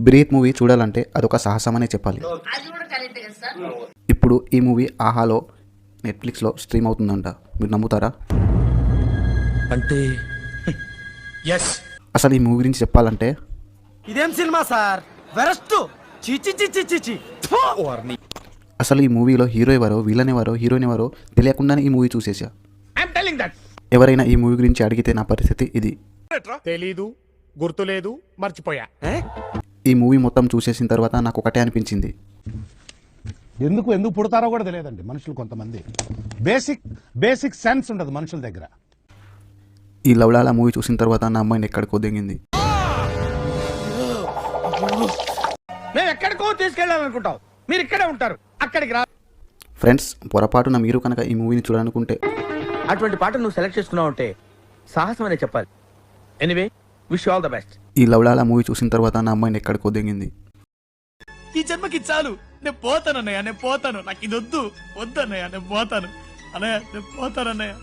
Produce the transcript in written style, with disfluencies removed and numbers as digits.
Breath movie చూడాలంటే అదొక సాహసమనే చెప్పాలి. ఇప్పుడు ఈ మూవీ ఆహాలో నెట్ఫ్లిక్స్లో స్ట్రీమ్ అవుతుందంట. మీరు నమ్ముతారా? అంటే అసలు ఈ మూవీ గురించి చెప్పాలంటే ఇదేం సినిమా సార్, వెరస్ట్, చిచి చిచి చిచి. అసలు ఈ మూవీలో హీరో ఎవరో, విలన్ ఎవరో, హీరోయిన్ ఎవరో తెలియకుండానే ఈ మూవీ చూసేసా. ఎవరైనా ఈ మూవీ గురించి అడిగితే నా పరిస్థితి ఇది. తెలీదు, గుర్తులేదు, మర్చిపోయా. ఈ మూవీ మొత్తం చూసేసిన తర్వాత నాకు ఒకటే అనిపించింది, ఎందుకు పుడతారో కూడా తెలియదండి మనుషులు. కొంతమంది బేసిక్ సెన్స్ ఉండదు మనుషుల దగ్గర. ఈ లవ్లాలా మూవీ చూసిన తర్వాత నా అమ్మాయిని ఎక్కడికో దిగింది. మేము ఎక్కడికో తీసుకెళ్ళాలనుకుంటాం, మీరు ఇక్కడే ఉంటారు, అక్కడికి రా. ఫ్రెండ్స్, పొరపాటున మీరు కనుక ఈ మూవీని చూడాలనుకుంటే అటువంటి పాట నువ్వు సెలెక్ట్ చేసుకున్నావు అంటే సాహసం అనే చెప్పాలి. Anyway, wish all the best. ఈ లవ్లాలా మూవీ చూసిన తర్వాత నా అమ్మాయిని ఎక్కడికో దిగింది. ఈ జన్మకి చాలు, నేను పోతాను అన్నయ్య, నేను పోతాను, నాకు ఇది వద్దు అన్నయ్య, నేను పోతాను అన్నయ్య, నేను పోతాను అన్నయ్య.